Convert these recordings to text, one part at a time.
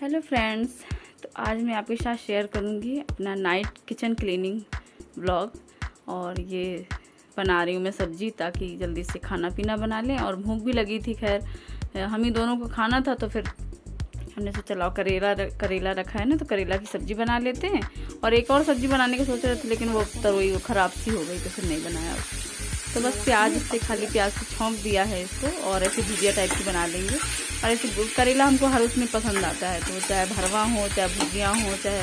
Hello friends, तो आज मैं आपके साथ शेयर करूंगी अपना नाइट किचन क्लीनिंग व्लॉग। और ये बना रही हूँ मैं सब्ज़ी ताकि जल्दी से खाना पीना बना लें। और भूख भी लगी थी, खैर हम ही दोनों को खाना था तो फिर हमने सोचा चलाओ करेला रखा है ना, तो करेला की सब्ज़ी बना लेते हैं। और एक और सब्ज़ी बनाने का सोच रहे थे लेकिन वो तरोई ख़राब सी हो गई तो फिर नहीं बनाया। तो बस प्याज से खाली प्याज से छौंक दिया है इसको और ऐसे भुजिया टाइप की बना लेंगे। और ऐसे करेला हमको हर उसमें पसंद आता है, तो चाहे भरवा हो, चाहे भुजिया हो, चाहे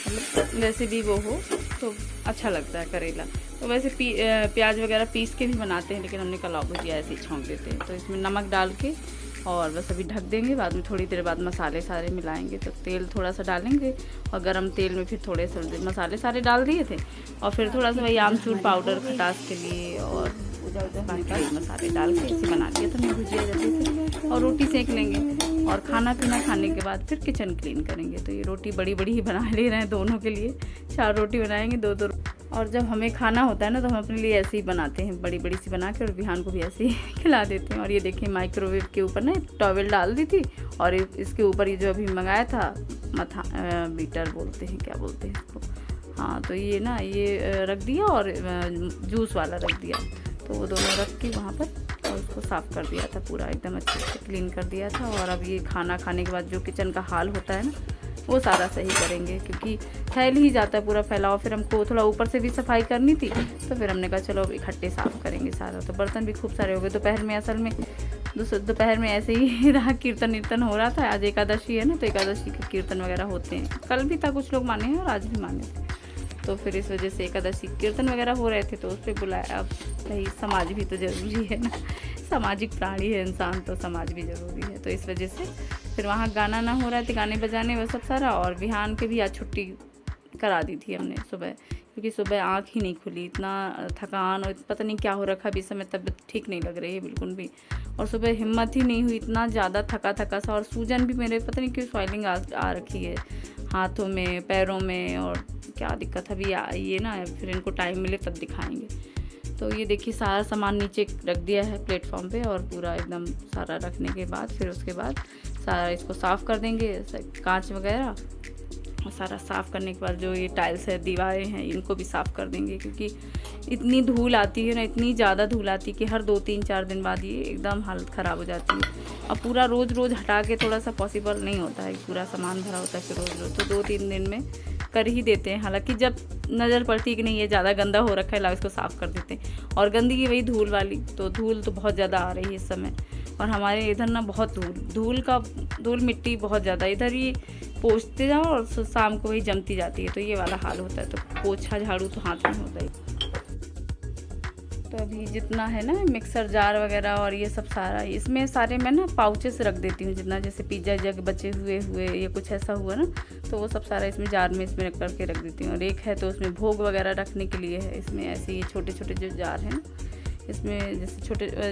मतलब वैसे भी वो हो तो अच्छा लगता है करेला। तो वैसे प्याज वगैरह पीस के भी बनाते हैं, लेकिन हमने कलाव भुजिया ऐसे ही छौंक देते हैं। तो इसमें नमक डाल के और बस अभी ढक देंगे। बाद में थोड़ी देर बाद मसाले सारे मिलाएंगे। तो तेल थोड़ा सा डालेंगे और गरम तेल में फिर थोड़े से मसाले सारे डाल दिए थे और फिर थोड़ा सा वही आमचूर पाउडर खटास के लिए और बाकी मसाले डाल के इसे बना लिया था मैं भुजिया जल्दी से। और रोटी सेक लेंगे और खाना पीना खाने के बाद फिर किचन क्लीन करेंगे। तो ये रोटी बड़ी बड़ी ही बना ले रहे हैं दोनों के लिए, 4 रोटी बनाएंगे, 2-2। और जब हमें खाना होता है ना तो हम अपने लिए ऐसे ही बनाते हैं, बड़ी बड़ी सी बना के, और बिहान को भी ऐसे ही खिला देते हैं। और ये देखिए माइक्रोवेव के ऊपर ना टॉवेल डाल दी थी और इसके ऊपर ये जो अभी मंगाया था बीटर बोलते हैं, क्या बोलते हैं इसको, हाँ, तो ये ना ये रख दिया और जूस वाला रख दिया। तो वो दोनों रख के वहाँ पर और उसको साफ़ कर दिया था, पूरा एकदम अच्छे से क्लीन कर दिया था। और अब ये खाना खाने के बाद जो किचन का हाल होता है ना वो सारा सही करेंगे, क्योंकि फैल ही जाता है पूरा फैलाव। फिर हमको थोड़ा ऊपर से भी सफाई करनी थी तो फिर हमने कहा चलो अब इकट्ठे साफ़ करेंगे सारा। तो बर्तन भी खूब सारे हो गए। दोपहर में असल में दोपहर में ऐसे ही रहा, कीर्तन हो रहा था। आज एकादशी है ना, तो एकादशी के कीर्तन वगैरह होते हैं। कल भी था, कुछ लोग माने हैं और आज भी माने थे, तो फिर इस वजह से एकादशी कीर्तन वगैरह हो रहे थे तो उस पर बुलाया। अब भाई समाज भी तो ज़रूरी है ना, सामाजिक प्राणी है इंसान, तो समाज भी ज़रूरी है। तो इस वजह से फिर वहाँ गाना ना हो रहा थे, गाने बजाने वह सब सारा। और बिहान के भी आज छुट्टी करा दी थी हमने सुबह, क्योंकि सुबह आँख ही नहीं खुली, इतना थकान और पता नहीं क्या हो रखा भी, इस समय तबीयत ठीक नहीं लग रही है बिल्कुल भी। और सुबह हिम्मत ही नहीं हुई, इतना ज़्यादा थका सा। और सूजन भी मेरे पता नहीं क्यों स्वेलिंग आ रखी है हाथों में, पैरों में, और क्या दिक्कत अभी ये ना, फिर इनको टाइम मिले तब दिखाएंगे। तो ये देखिए सारा सामान नीचे रख दिया है प्लेटफॉर्म पे, और पूरा एकदम सारा रखने के बाद फिर उसके बाद सारा इसको साफ़ कर देंगे, कांच वगैरह। और सारा साफ़ करने के बाद जो ये टाइल्स है, दीवारें हैं, इनको भी साफ़ कर देंगे, क्योंकि इतनी धूल आती है ना, इतनी ज़्यादा धूल आती है कि हर 2-3-4 दिन बाद ये एकदम हालत ख़राब हो जाती है। अब पूरा रोज़ हटा के थोड़ा सा पॉसिबल नहीं होता है, पूरा सामान भरा होता है फिर रोज़, तो 2-3 दिन में कर ही देते हैं। हालांकि जब नज़र पड़ती है कि नहीं ये ज़्यादा गंदा हो रखा है, लाओ इसको साफ़ कर देते हैं। और गंदगी वही धूल वाली, तो धूल तो बहुत ज़्यादा आ रही है इस समय। और हमारे इधर ना बहुत धूल मिट्टी बहुत ज़्यादा, इधर ही पोंछते जाओ और शाम को वही जमती जाती है, तो ये वाला हाल होता है। तो पोछा झाड़ू तो हाथ में होता ही। तो अभी जितना है ना मिक्सर जार वगैरह और ये सब सारा, इसमें सारे मैं ना पाउचेस रख देती हूँ, जितना जैसे पिज़्ज़ा जग बचे हुए या कुछ ऐसा हुआ ना, तो वो सब सारा इसमें जार में इसमें रख करके रख देती हूँ। और एक है तो उसमें भोग वगैरह रखने के लिए है, इसमें ऐसे ये छोटे छोटे जो जार हैं ना, इसमें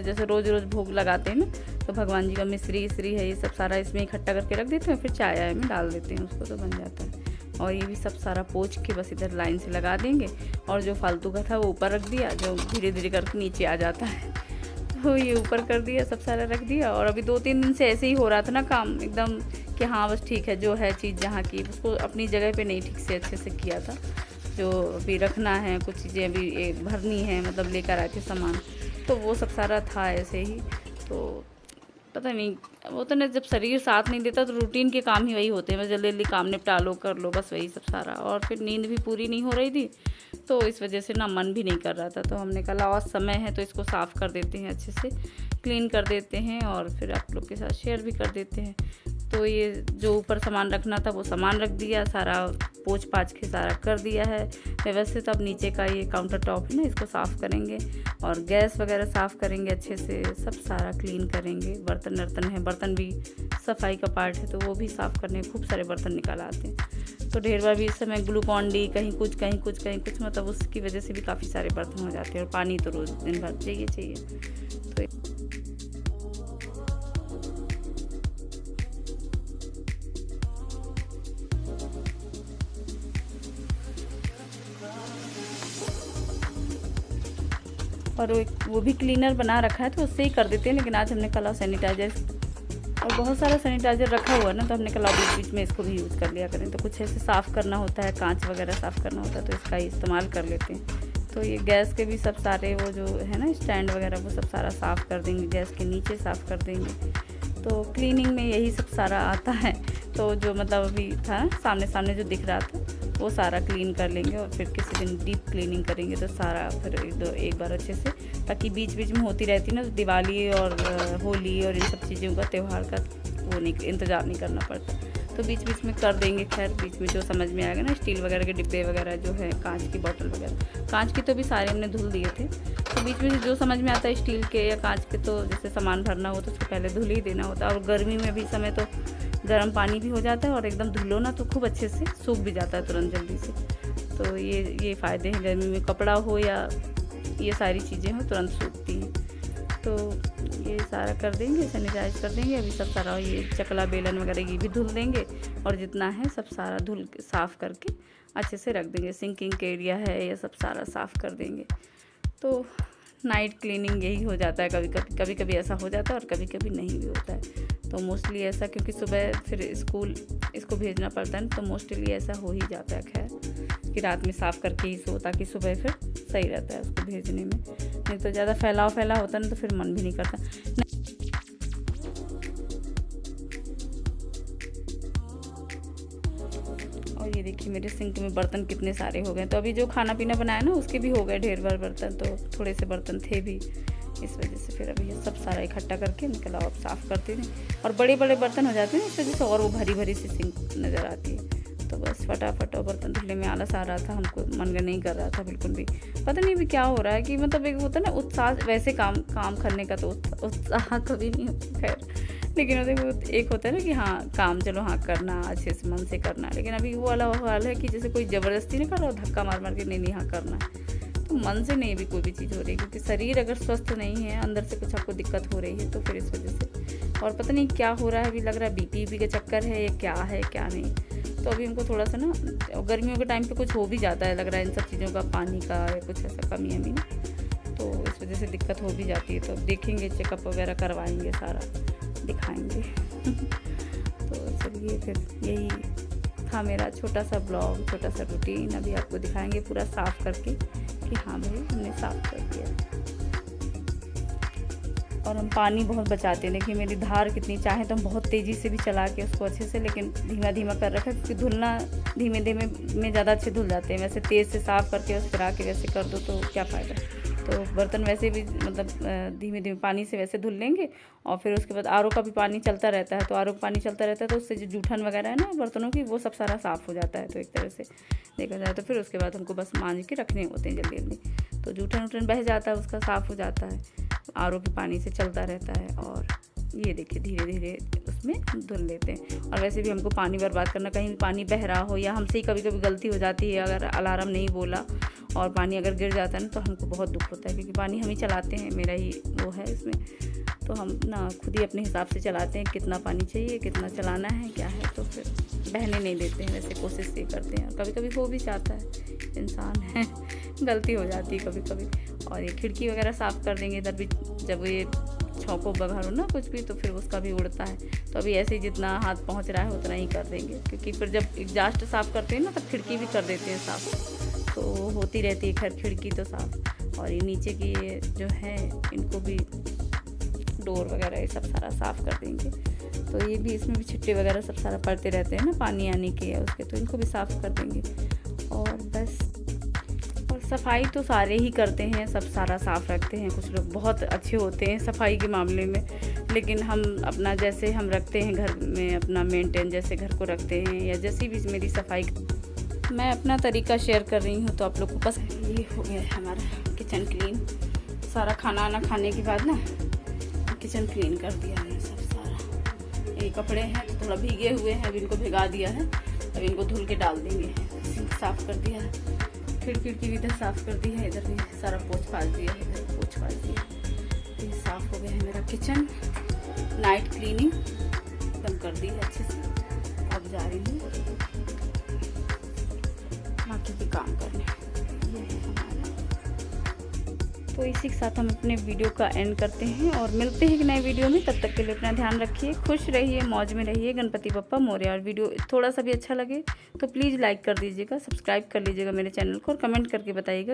जैसे रोज़ भोग लगाते हैं ना, तो भगवान जी का मिश्री है, ये सब सारा इसमें इकट्ठा करके रख देते हैं, फिर चाय में डाल देते हैं उसको, तो बन जाता है। और ये भी सब सारा पोंछ के बस इधर लाइन से लगा देंगे। और जो फालतू का था वो ऊपर रख दिया, जो धीरे धीरे करके नीचे आ जाता है, तो ये ऊपर कर दिया, सब सारा रख दिया। और अभी 2-3 दिन से ऐसे ही हो रहा था ना काम एकदम, कि हाँ बस ठीक है, जो है चीज़ जहाँ की उसको अपनी जगह पे नहीं ठीक से अच्छे से किया था। जो अभी रखना है, कुछ चीज़ें अभी भरनी है, मतलब लेकर आए थे सामान, तो वो सब सारा था ऐसे ही। तो पता नहीं, वो तो ना जब शरीर साथ नहीं देता तो रूटीन के काम ही वही होते हैं, बस जल्दी काम निपटा लो, कर लो, बस वही सब सारा। और फिर नींद भी पूरी नहीं हो रही थी, तो इस वजह से ना मन भी नहीं कर रहा था। तो हमने कहा और समय है तो इसको साफ़ कर देते हैं, अच्छे से क्लीन कर देते हैं और फिर आप लोग के साथ शेयर भी कर देते हैं। तो ये जो ऊपर सामान रखना था वो सामान रख दिया, सारा पोंछ पाछ के सारा कर दिया है व्यवस्थित। अब नीचे का ये काउंटर टॉप है ना, इसको साफ़ करेंगे और गैस वगैरह साफ़ करेंगे अच्छे से, सब सारा क्लीन करेंगे। बर्तन है, बर्तन भी सफाई का पार्ट है, तो वो भी साफ़ करने, खूब सारे बर्तन निकाल आते हैं। तो ढेर बार भी इस समय ग्लूकॉन डी कहीं कुछ, मतलब उसकी वजह से भी काफ़ी सारे बर्तन हो जाते हैं। और पानी तो रोज़ दिन भर चाहिए। तो और वो भी क्लीनर बना रखा है तो उससे ही कर देते हैं, लेकिन आज हमने कल सैनिटाइजर और बहुत सारा सैनिटाइज़र रखा हुआ है ना, तो हमने कहा बीच बीच में इसको भी यूज़ कर लिया करें। तो कुछ ऐसे साफ़ करना होता है, कांच वगैरह साफ़ करना होता है, तो इसका ही इस्तेमाल कर लेते हैं। तो ये गैस के भी सब सारे वो जो है ना स्टैंड वगैरह, वो सब सारा साफ़ कर देंगे, गैस के नीचे साफ़ कर देंगे। तो क्लीनिंग में यही सब सारा आता है। तो जो मतलब अभी था सामने सामने जो दिख रहा था, वो सारा क्लीन कर लेंगे और फिर किसी दिन डीप क्लीनिंग करेंगे, तो सारा फिर एक बार अच्छे से, ताकि बीच बीच में होती रहती ना, तो दिवाली और होली और इन सब चीज़ों का त्यौहार का वो नहीं इंतज़ार नहीं करना पड़ता। तो बीच बीच में कर देंगे। खैर बीच में जो समझ में आएगा ना, स्टील वगैरह के डिब्बे वगैरह जो है, कांच की बोतल वगैरह, कांच की तो भी सारे हमने धुल दिए थे। तो बीच में जो समझ में आता है स्टील के या कांच के, तो जैसे सामान भरना हो तो उसको पहले धुल ही देना होता है। और गर्मी में भी समय तो गर्म पानी भी हो जाता है, और एकदम धुलो ना तो खूब अच्छे से सूख भी जाता है तुरंत जल्दी से। तो ये फ़ायदे हैं गर्मी में, कपड़ा हो या ये सारी चीज़ें हो तुरंत सूखती हैं। तो ये सारा कर देंगे, सैनिटाइज कर देंगे। अभी सब सारा ये चकला बेलन वगैरह ये भी धुल देंगे, और जितना है सब सारा धुल के साफ़ करके अच्छे से रख देंगे। सिंकिंग के एरिया है ये सब सारा साफ़ कर देंगे। तो नाइट क्लीनिंग यही हो जाता है। कभी कभी ऐसा हो जाता है और कभी कभी नहीं भी होता है। तो मोस्टली ऐसा, क्योंकि सुबह फिर स्कूल इसको भेजना पड़ता है, तो मोस्टली ऐसा हो ही जाता है। खैर कि रात में साफ़ करके ही सो, ताकि सुबह फिर सही रहता है उसको भेजने में। नहीं तो ज़्यादा फैला होता ना, तो फिर मन भी नहीं करता। और ये देखिए मेरे सिंक में बर्तन कितने सारे हो गए। तो अभी जो खाना पीना बनाया ना, उसके भी हो गए ढेर भर बर्तन। तो थोड़े से बर्तन थे भी, इस वजह से फिर अभी ये सब सारा इकट्ठा करके निकला अब साफ़ करते थे। और बड़े बड़े बर्तन हो जाते हैं, इस वजह से और वो भरी भरी सी सिंक नज़र आती है। तो बस फटाफट और बर्तन धुलने में आलस आ रहा था, हमको मन नहीं कर रहा था बिल्कुल भी। पता नहीं अभी क्या हो रहा है कि मतलब एक होता है ना उत्साह, वैसे काम करने का तो उत्साह कभी नहीं होता। खैर लेकिन एक होता है ना कि हाँ काम, चलो हाँ करना, अच्छे से मन से करना। लेकिन अभी वो वाला हाल है कि जैसे कोई ज़बरदस्ती नहीं कर रहा, धक्का मार मार के नहीं हाँ करना है। तो मन से नहीं भी कोई भी चीज़ हो रही है, क्योंकि शरीर अगर स्वस्थ नहीं है, अंदर से कुछ आपको दिक्कत हो रही है, तो फिर इस वजह से। और पता नहीं क्या हो रहा है, अभी लग रहा है बीपी का चक्कर है या क्या नहीं। तो अभी हमको थोड़ा सा ना, गर्मियों के टाइम पे कुछ हो भी जाता है लग रहा है, इन सब चीज़ों का, पानी का या कुछ ऐसा कमी ना, तो इस वजह से दिक्कत हो भी जाती है। तो देखेंगे, चेकअप वगैरह करवाएंगे, सारा दिखाएंगे। तो चलिए फिर यही था मेरा छोटा सा ब्लॉग, छोटा सा रूटीन। अभी आपको दिखाएंगे पूरा साफ़ करके कि हाँ भाई हमने साफ़ कर दिया। और हम पानी बहुत बचाते हैं। देखिए मेरी धार कितनी, चाहे तो हम बहुत तेज़ी से भी चला के उसको अच्छे से, लेकिन धीमा धीमा कर रखा है, क्योंकि धुलना धीमे धीमे में ज़्यादा अच्छे धुल जाते हैं। वैसे तेज़ से साफ़ करके उस फिरा के वैसे कर दो तो क्या फ़ायदा। तो बर्तन वैसे भी मतलब धीमे धीमे पानी से वैसे धुल लेंगे। और फिर उसके बाद आरओ का भी पानी चलता रहता है, तो आरओ का पानी चलता रहता है, तो उससे जो जूठन वगैरह है ना बर्तनों की, वो सब सारा साफ़ हो जाता है। तो एक तरह से देखा जाए तो फिर उसके बाद हमको बस मांज के रखने होते हैं जल्दी जल्दी। तो जूठन उठन बह जाता है, उसका साफ़ हो जाता है, आरओ के पानी से चलता रहता है। और ये देखिए धीरे धीरे उसमें धुल लेते हैं। और वैसे भी हमको पानी बर्बाद करना, कहीं पानी बह रहा हो या हमसे ही कभी कभी गलती हो जाती है, अगर अलार्म नहीं बोला और पानी अगर गिर जाता है ना, तो हमको बहुत दुख होता है, क्योंकि पानी हम ही चलाते हैं, मेरा ही वो है इसमें। तो हम ना खुद ही अपने हिसाब से चलाते हैं, कितना पानी चाहिए, कितना चलाना है, क्या है, तो फिर बहने नहीं देते हैं। वैसे कोशिश ये करते हैं, और कभी कभी हो भी जाता है, इंसान है, गलती हो जाती है कभी कभी। और ये खिड़की वगैरह साफ़ कर देंगे, इधर भी जब ये छौंको बघारो ना कुछ भी, तो फिर उसका भी उड़ता है। तो अभी ऐसे ही जितना हाथ पहुंच रहा है उतना ही कर देंगे, क्योंकि फिर जब एग्जास्ट साफ़ करते हैं ना, तब खिड़की भी कर देते हैं साफ़, तो होती रहती है। खैर खिड़की तो साफ़, और ये नीचे की ये जो है इनको भी, डोर वगैरह ये सब सारा साफ़ कर देंगे। तो ये भी, इसमें भी छिट्टे वगैरह सब सारा पड़ते रहते हैं ना पानी आने के या उसके, तो इनको भी साफ़ कर देंगे। और बस, और सफाई तो सारे ही करते हैं, सब सारा साफ़ रखते हैं। कुछ लोग बहुत अच्छे होते हैं सफाई के मामले में, लेकिन हम अपना जैसे हम रखते हैं घर में, अपना मेंटेन जैसे घर को रखते हैं, या जैसी भी मेरी सफाई, मैं अपना तरीका शेयर कर रही हूँ, तो आप लोग को पसंद। ये हो गया है हमारा किचन क्लीन। सारा खाना आना खाने के बाद ना किचन क्लीन कर दिया है सब सारा। ये कपड़े हैं तो थोड़ा भीगे हुए हैं, अभी इनको भिगा दिया है, अब इनको धुल के डाल देंगे। सिंक साफ़ कर दिया है, खिड़की भी इधर साफ़ कर दी है, इधर भी सारा पोंछ पाछ दिया है, इधर पोंछ पाछ दिया। ये साफ़ हो गया है मेरा किचन। नाइट क्लीनिंग एकदम कर दी है अच्छे से। अब जा रही हूँ बाकी के काम करने। ये है हमारा। तो तो इसी के साथ हम अपने वीडियो का एंड करते हैं और मिलते हैं एक नए वीडियो में। तब तक के लिए अपना ध्यान रखिए, खुश रहिए, मौज में रहिए। गणपति बप्पा मोरया। और वीडियो थोड़ा सा भी अच्छा लगे तो प्लीज़ लाइक कर दीजिएगा, सब्सक्राइब कर लीजिएगा मेरे चैनल को और कमेंट करके बताइएगा